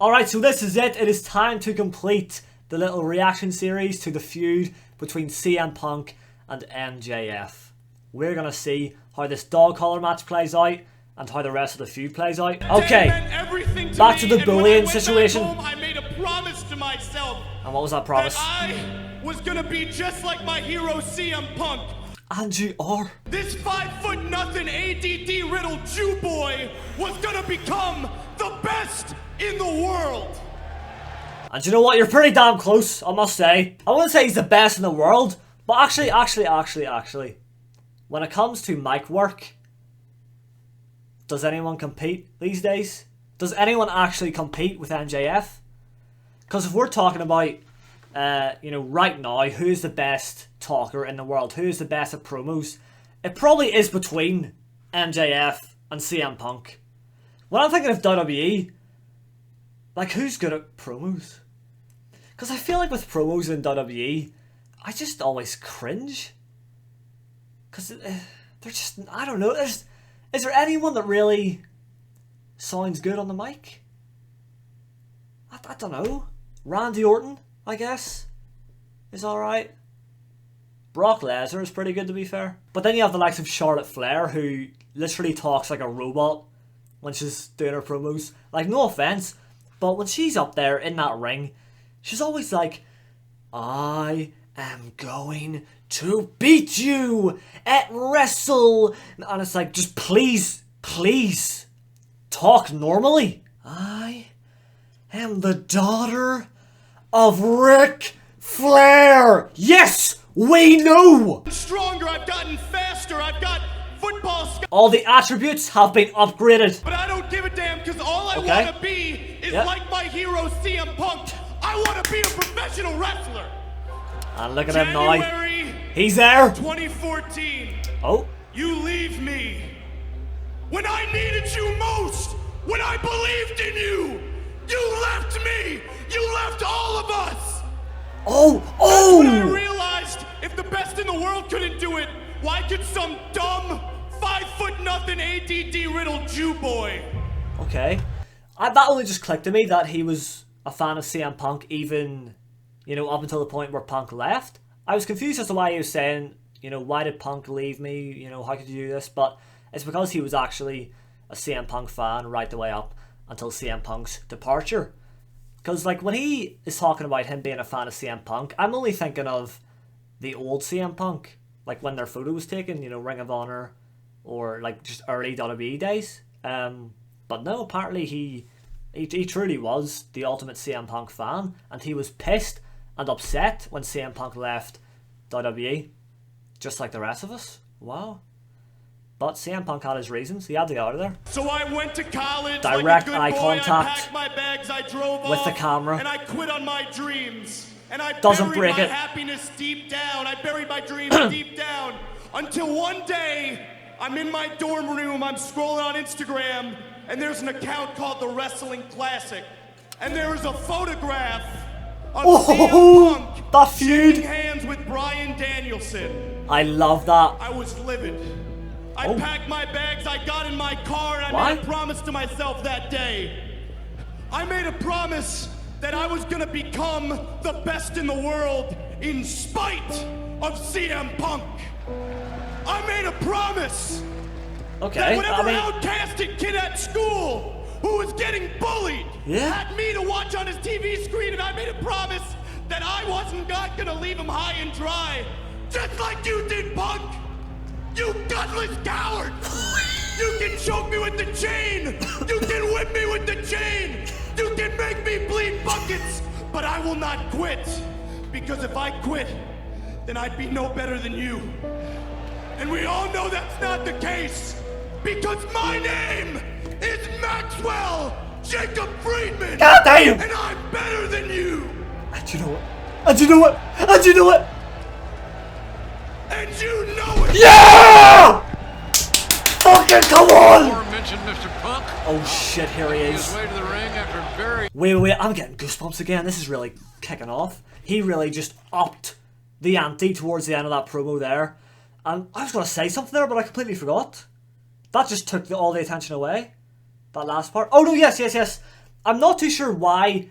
Alright, so this is it. It is time to complete the little reaction series to the feud between CM Punk and MJF. We're going to see how this dog collar match plays out and how the rest of the feud plays out. Okay, back to the bullying situation. I made a promise to myself. And what was that promise? That I was going to be just like my hero CM Punk. And you are. This 5'0" ADD riddled Jew boy was going to become the best in the world. And you know what? You're pretty damn close, I must say. I wouldn't say he's the best in the world, but actually, when it comes to mic work, does anyone compete these days? Does anyone actually compete with MJF? Because if we're talking about, right now, who's the best talker in the world? Who's the best at promos? It probably is between MJF and CM Punk. When I'm thinking of WWE, like, who's good at promos? Because I feel like with promos in WWE, I just always cringe. Because they're just, I don't know, is there anyone that really sounds good on the mic? I don't know. Randy Orton, I guess, is alright. Brock Lesnar is pretty good, to be fair. But then you have the likes of Charlotte Flair, who literally talks like a robot when she's doing her promos. Like, no offense, but when she's up there in that ring, she's always like, I am going to beat you at Wrestle. And it's like, just please, talk normally. I am the daughter of Ric Flair. Yes, we know. Stronger, I've gotten faster, I've got football skills. All the attributes have been upgraded. But I don't give a damn, because all I want to be is like my hero CM Punk. I want to be a professional wrestler. And look at him now. He's there. 2014. Oh. You leave me. When I needed you most. When I believed in you. You left me. You left all of us. Oh. That's when I realized if the best in the world couldn't do it, why could some dumb 5'0" ADD riddled Jew boy? Okay. That only just clicked to me that he was a fan of CM Punk even, up until the point where Punk left. I was confused as to why he was saying, why did Punk leave me? How could you do this? But it's because he was actually a CM Punk fan right the way up until CM Punk's departure. Because, when he is talking about him being a fan of CM Punk, I'm only thinking of the old CM Punk. Like, when their photo was taken, Ring of Honor, or, just early WWE days. But no, apparently he truly was the ultimate CM Punk fan, and he was pissed and upset when CM Punk left WWE, just like the rest of us. Wow. But CM Punk had his reasons. He had to get out of there. So I went to college. Direct like a good eye boy, contact. I packed my bags, I drove with off, the camera. and I quit on my dreams. And I Doesn't buried break my it. happiness deep down. I buried my dreams deep down. Until one day, I'm in my dorm room, I'm scrolling on Instagram, and there's an account called The Wrestling Classic. And there is a photograph of CM Punk that feud. shaking hands with Bryan Danielson. I love that. I was livid. I packed my bags, I got in my car, and I made a promise to myself that day. I made a promise that I was gonna become the best in the world in spite of CM Punk. I made a promise that whatever outcasted kid at school who was getting bullied had me to watch on his TV screen, and I made a promise that I wasn't gonna leave him high and dry, just like you did, Punk. You gutless coward! You can choke me with the chain! You can whip me with the chain! You can make me bleed buckets! But I will not quit! Because if I quit, then I'd be no better than you. And we all know that's not the case! Because my name is Maxwell Jacob Friedman! God damn! And I'm better than you! And you know what? And you know what? And you know what? And you know it! Yeah! Fucking come on! Oh shit, here he is. Wait, I'm getting goosebumps again. This is really kicking off. He really just upped the ante towards the end of that promo there. And I was going to say something there, but I completely forgot. That just took all the attention away. That last part. Oh no, yes. I'm not too sure why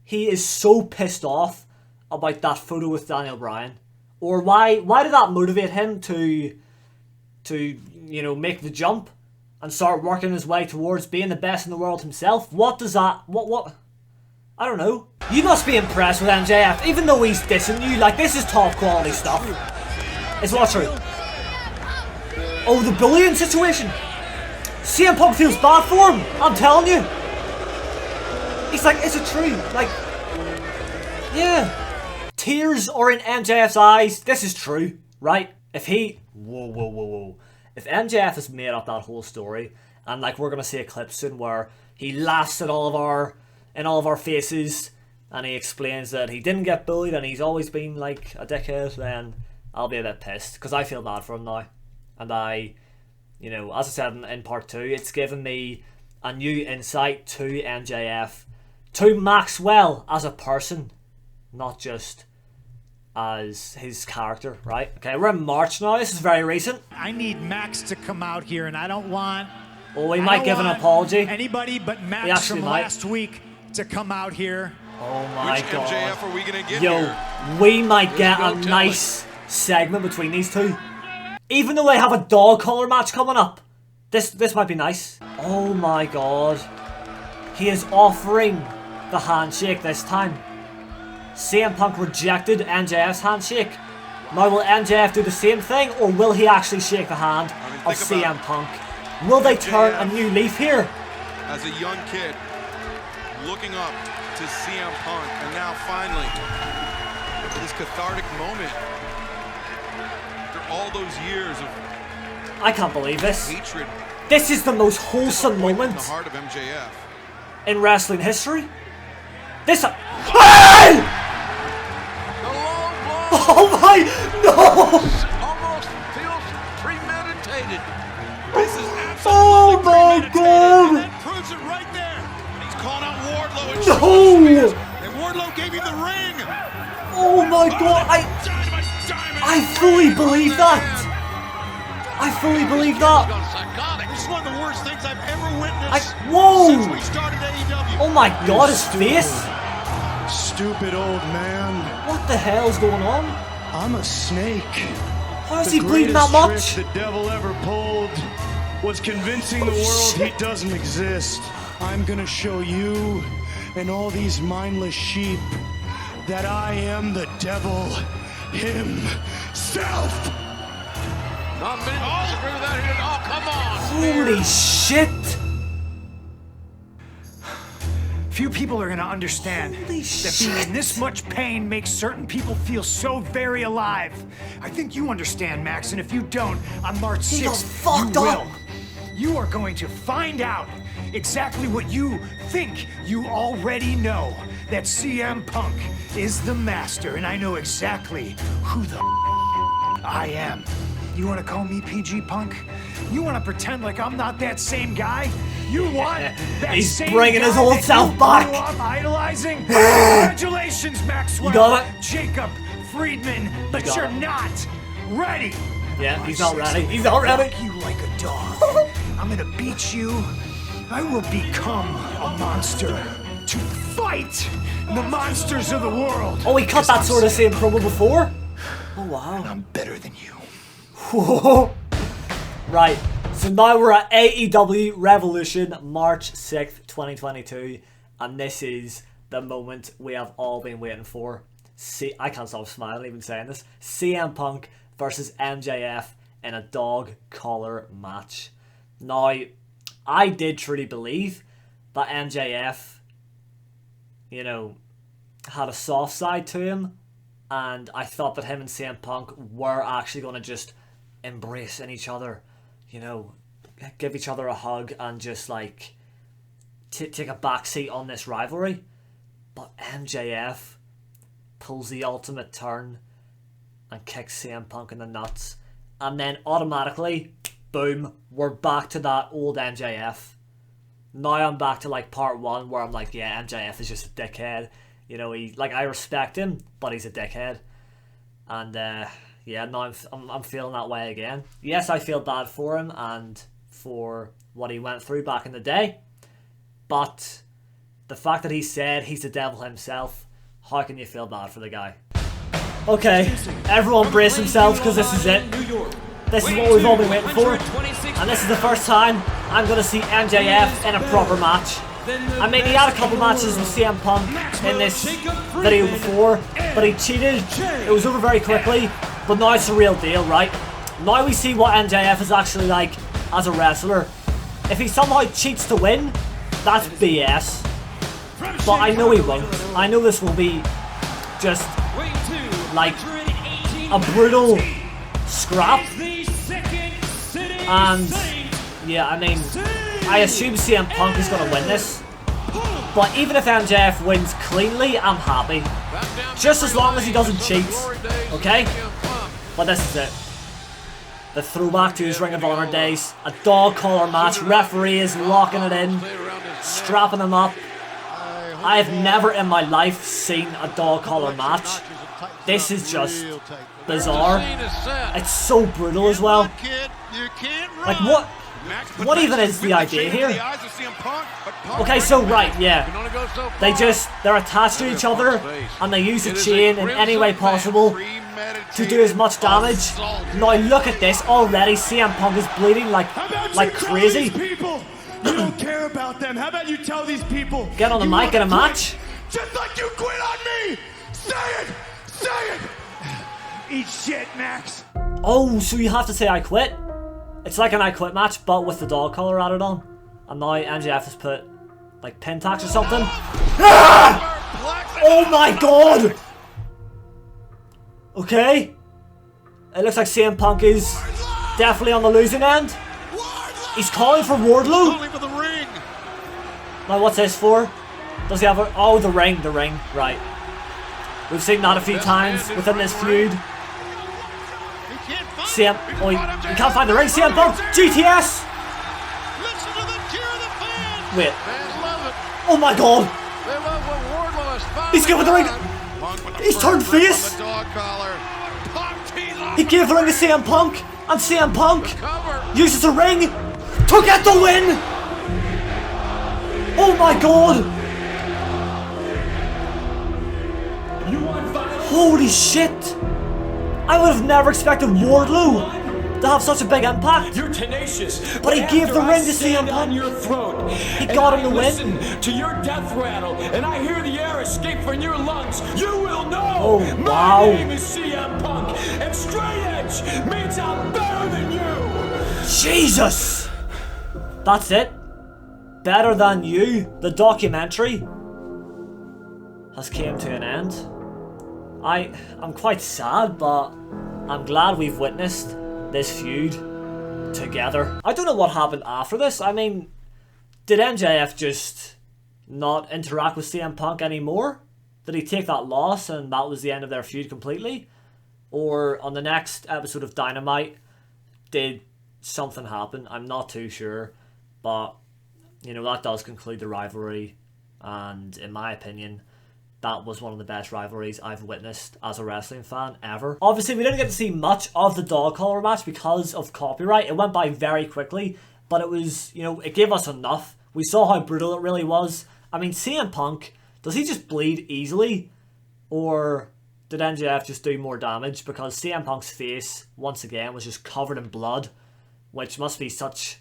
he is so pissed off about that photo with Daniel Bryan. Or why did that motivate him to you know, make the jump and start working his way towards being the best in the world himself? What does that... What... I don't know. You must be impressed with MJF, even though he's dissing you. Like, this is top quality stuff. It's what true. Oh, the bullying situation. CM Punk feels bad for him. I'm telling you. He's like, is it true? Like, yeah. Tears are in MJF's eyes. This is true, right? If he... Whoa. If MJF has made up that whole story, and like we're going to see a clip soon where he laughs at in all of our faces, and he explains that he didn't get bullied and he's always been like a dickhead, then I'll be a bit pissed, because I feel bad for him now. And I, you know, as I said in part 2, it's given me a new insight to MJF, to Maxwell as a person, not just as his character, right? Okay, we're in March now. This is very recent. I need Max to come out here, and I don't want... Oh, he might give an apology. Anybody but Max from last week to come out here. Oh my God. Which MJF are we gonna get Yo, here? we might get a nice segment between these two. Even though they have a dog collar match coming up, this might be nice. Oh my God. He is offering the handshake this time. CM Punk rejected MJF's handshake. Now will MJF do the same thing, or will he actually shake the hand of CM Punk? Will they turn a new leaf here? As a young kid, looking up to CM Punk, and now finally, this cathartic moment. After all those years of I can't believe this. hatred, this is the most wholesome moment in the heart of MJF. in wrestling history. This... Hey! Oh my... No! Almost feels premeditated. This is Oh my God! That proves it right there. He's calling out Wardlow. And No! and Wardlow gave him the ring. Oh my God! I fully believe that. I fully believe that. This is one of the worst things I've ever witnessed Whoa! since we started AEW. Oh my God! His face. Stupid old man. What the hell's going on? I'm a snake. How is he bleeding that much? The devil ever pulled was convincing the world he doesn't exist. I'm gonna show you and all these mindless sheep that I am the devil himself. Holy shit! Few people are gonna understand Holy that being in this much pain makes certain people feel so very alive. I think you understand, Max, and if you don't, on March 6th, He got fucked you will. up. You are going to find out exactly what you think you already know. That CM Punk is the master, and I know exactly who the I am. You want to call me PG Punk? You want to pretend like I'm not that same guy? You want that He's same bringing guy his old that self you back. grew up idolizing? Congratulations, Maxwell. You got it? Jacob Friedman, but got you're it. not ready. Yeah, he's not ready. He's not ready. Fuck you like a dog. I'm gonna beat you. I will become a monster to fight the monsters of the world. Oh, he cut that sort of same promo before? Oh, wow. I'm better than you. Whoa. Right, so now we're at AEW Revolution, March 6th, 2022, and this is the moment we have all been waiting for. See, I can't stop smiling even saying this. CM Punk versus MJF in a dog collar match. Now, I did truly believe that MJF, you know, had a soft side to him, and I thought that him and CM Punk were actually going to just embrace in each other, you know, give each other a hug and just like take a backseat on this rivalry. But MJF pulls the ultimate turn and kicks CM Punk in the nuts, and then automatically, boom, we're back to that old MJF. Now I'm back to like part 1 where I'm like, yeah, MJF is just a dickhead. You know, I respect him, but he's a dickhead. And yeah, now I'm feeling that way again. Yes, I feel bad for him and for what he went through back in the day, but the fact that he said he's the devil himself, how can you feel bad for the guy? Okay, everyone brace themselves because this is it. This is what we've all been waiting for. And this is the first time I'm going to see MJF in a proper match. I mean, he had a couple matches with CM Punk in this video before, but he cheated. It was over very quickly, but now it's the real deal, right? Now we see what MJF is actually like as a wrestler. If he somehow cheats to win, that's BS. But I know he won't. I know this will be just like a brutal scrap. And yeah, I mean, I assume CM Punk is going to win this. But even if MJF wins cleanly, I'm happy. Just as long as he doesn't cheat. Okay? But this is it. The throwback to his Ring of Honor days. A dog collar match. Referee is locking it in. Strapping him up. I have never in my life seen a dog collar match. This is just bizarre. It's so brutal as well. Like what even is the idea here? Okay, so right, yeah. They're attached to each other and they use a chain in any way possible to do as much damage. Now look at this already. CM Punk is bleeding like crazy. People, you don't care about them. How about you tell these people? Get on the mic in a match. Just like you quit on me. Say it. Say it. Eat shit, Max. Oh, so you have to say I quit. It's like an I quit match, but with the dog collar added on. And now MJF has put like pin tacks or something. Ah! Oh my god! Okay. It looks like CM Punk is definitely on the losing end. He's calling for Wardlow. Now what's this for? Does he have a... Oh, the ring, right. We've seen that a few times within this feud. CM... Oh, you can't find the ring. CM Punk! GTS! Wait. Oh my god! He's giving the ring... He's turned face! He gave the ring to CM Punk! And CM Punk uses the ring to get the win! Oh my god! Holy shit! I would have never expected Wardlow to have such a big impact. You're tenacious, but he gave the ring to CM Punk. Your throat, he got him to win. Listen to your death rattle, and I hear the air escape from your lungs. You will know. Oh wow! My name is CM Punk, and straight edge means I'm better than you. Jesus! That's it. Better Than You, the documentary, has came to an end. I'm quite sad, but I'm glad we've witnessed this feud together. I don't know what happened after this. I mean, did MJF just not interact with CM Punk anymore? Did he take that loss and that was the end of their feud completely? Or on the next episode of Dynamite, did something happen? I'm not too sure, but you know, that does conclude the rivalry, and in my opinion, that was one of the best rivalries I've witnessed as a wrestling fan ever. Obviously, we didn't get to see much of the dog collar match because of copyright. It went by very quickly, but it was, you know, it gave us enough. We saw how brutal it really was. I mean, CM Punk, does he just bleed easily? Or did MJF just do more damage? Because CM Punk's face, once again, was just covered in blood, which must be such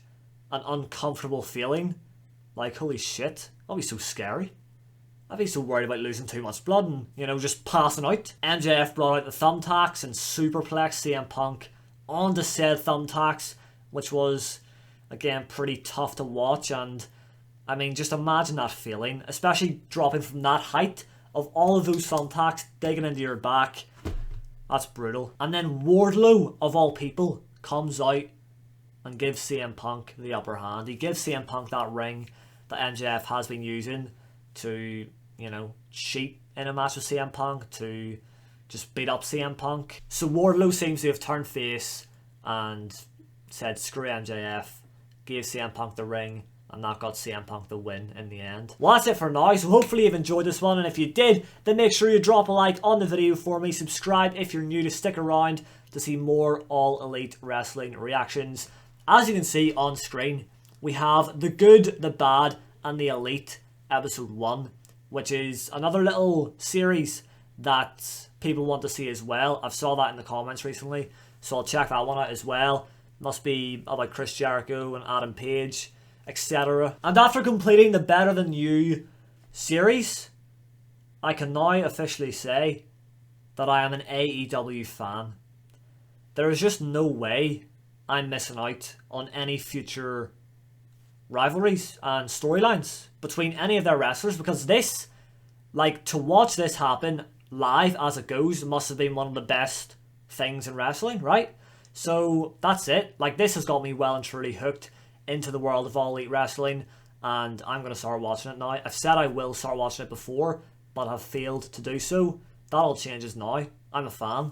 an uncomfortable feeling. Like, holy shit, that'll be so scary. I'd be so worried about losing too much blood and, you know, just passing out. MJF brought out the thumbtacks and superplexed CM Punk onto said thumbtacks, which was, again, pretty tough to watch. And, I mean, just imagine that feeling, especially dropping from that height of all of those thumbtacks digging into your back. That's brutal. And then Wardlow, of all people, comes out and gives CM Punk the upper hand. He gives CM Punk that ring that MJF has been using to, you know, cheat in a match with CM Punk, to just beat up CM Punk. So Wardlow seems to have turned face and said screw MJF, gave CM Punk the ring, and that got CM Punk the win in the end. Well, that's it for now, so hopefully you've enjoyed this one, and if you did, then make sure you drop a like on the video for me, subscribe if you're new to stick around to see more All Elite Wrestling reactions. As you can see on screen, we have the good, the bad, and the elite episode 1, which is another little series that people want to see as well. I've saw that in the comments recently, so I'll check that one out as well. Must be about Chris Jericho and Adam Page, etc. And after completing the Better Than You series, I can now officially say that I am an AEW fan. There is just no way I'm missing out on any future rivalries and storylines between any of their wrestlers, because this, like, to watch this happen live as it goes must have been one of the best things in wrestling, right? So that's it. Like, this has got me well and truly hooked into the world of All Elite Wrestling, and I'm going to start watching it now. I've said I will start watching it before, but have failed to do so. That all changes now. I'm a fan.